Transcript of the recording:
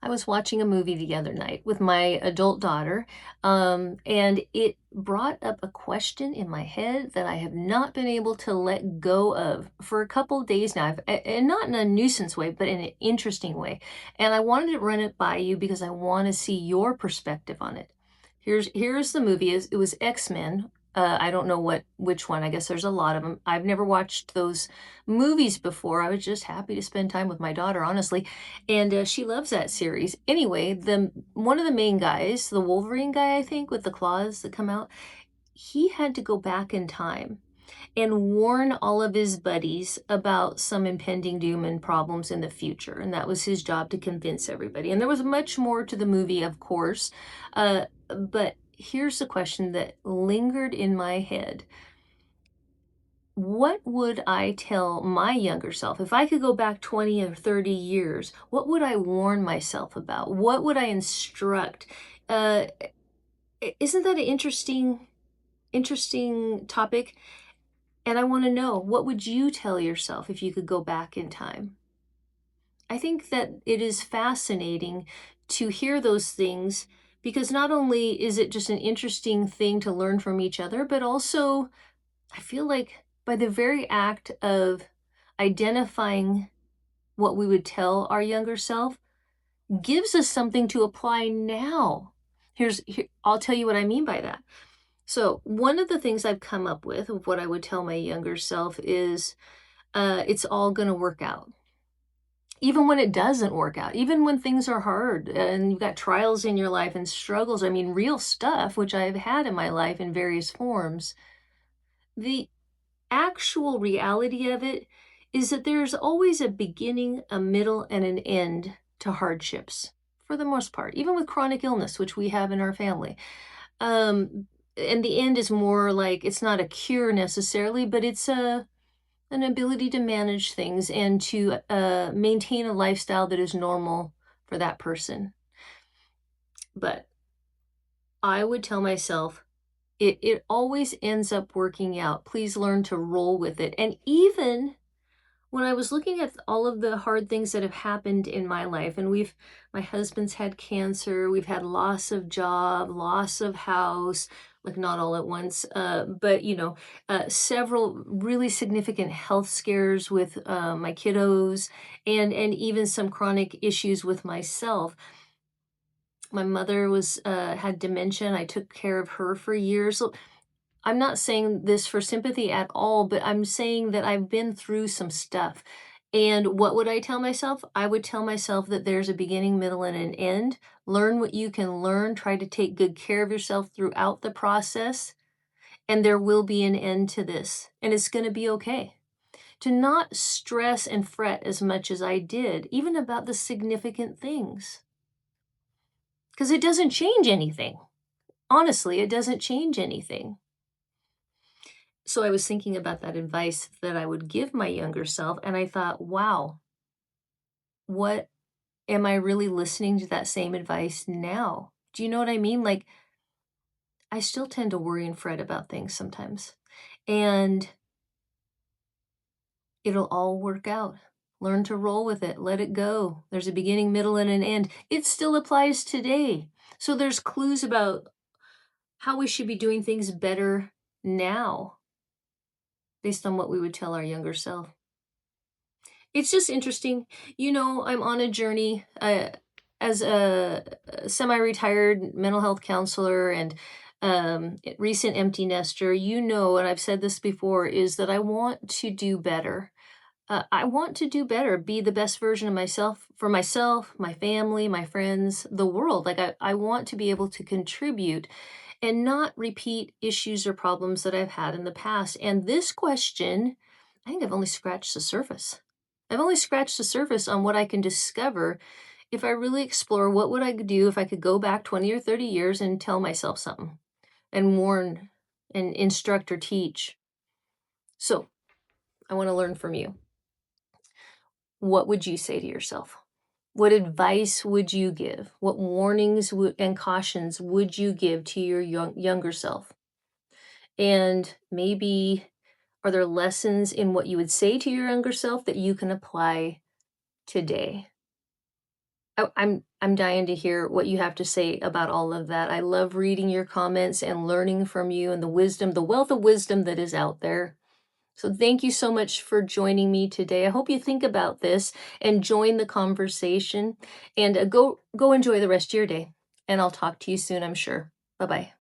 I was watching a movie the other night with my adult daughter, and it brought up a question in my head that I have not been able to let go of for a couple days now, and not in a nuisance way, but in an interesting way. And I wanted to run it by you because I want to see your perspective on it. Here's the movie. It was X-Men. I don't know which one. I guess there's a lot of them. I've never watched those movies before. I was just happy to spend time with my daughter, honestly, and she loves that series. Anyway, the one of the main guys, the Wolverine guy, I think, with the claws that come out, he had to go back in time and warn all of his buddies about some impending doom and problems in the future. And that was his job, to convince everybody. And there was much more to the movie, of course. But here's the question that lingered in my head. What would I tell my younger self? If I could go back 20 or 30 years, what would I warn myself about? What would I instruct? Uh, isn't that an interesting topic? And I want to know, what would you tell yourself if you could go back in time? I think that it is fascinating to hear those things because not only is it just an interesting thing to learn from each other, but also I feel like by the very act of identifying what we would tell our younger self gives us something to apply now. I'll tell you what I mean by that. So, one of the things I've come up with of what I would tell my younger self is it's all going to work out. Even when it doesn't work out, even when things are hard and you've got trials in your life and struggles, I mean, real stuff, which I've had in my life in various forms, the actual reality of it is that there's always a beginning, a middle, and an end to hardships for the most part, even with chronic illness, which we have in our family. Um, and the end is more like it's not a cure necessarily, but it's an ability to manage things and to maintain a lifestyle that is normal for that person. But I would tell myself, it always ends up working out. Please learn to roll with it. And even when I was looking at all of the hard things that have happened in my life, and my husband's had cancer, we've had loss of job, loss of house, like not all at once, but several really significant health scares with my kiddos, and even some chronic issues with myself. My mother was had dementia, and I took care of her for years. So I'm not saying this for sympathy at all, but I'm saying that I've been through some stuff. And what would I tell myself? I would tell myself that there's a beginning, middle, and an end. Learn what you can learn. Try to take good care of yourself throughout the process. And there will be an end to this. And it's going to be okay. To not stress and fret as much as I did, even about the significant things. Because it doesn't change anything. Honestly, it doesn't change anything. So I was thinking about that advice that I would give my younger self, and I thought, wow, what am I really listening to that same advice now? Do you know what I mean? Like, I still tend to worry and fret about things sometimes, and it'll all work out. Learn to roll with it, let it go. There's a beginning, middle, and an end. It still applies today. So there's clues about how we should be doing things better now based on what we would tell our younger self. It's just interesting. I'm on a journey, as a semi-retired mental health counselor and recent empty nester. And I've said this before, is that I want to do better. I want to do better, be the best version of myself for myself, my family, my friends, the world. Like I want to be able to contribute and not repeat issues or problems that I've had in the past. And this question, I think I've only scratched the surface. I've only scratched the surface on what I can discover if I really explore what would I do if I could go back 20 or 30 years and tell myself something and warn and instruct or teach. So I want to learn from you. What would you say to yourself? What advice would you give? What warnings and cautions would you give to your younger self? And maybe are there lessons in what you would say to your younger self that you can apply today? I'm dying to hear what you have to say about all of that. I love reading your comments and learning from you and the wisdom, the wealth of wisdom that is out there. So thank you so much for joining me today. I hope you think about this and join the conversation and go enjoy the rest of your day. And I'll talk to you soon, I'm sure. Bye-bye.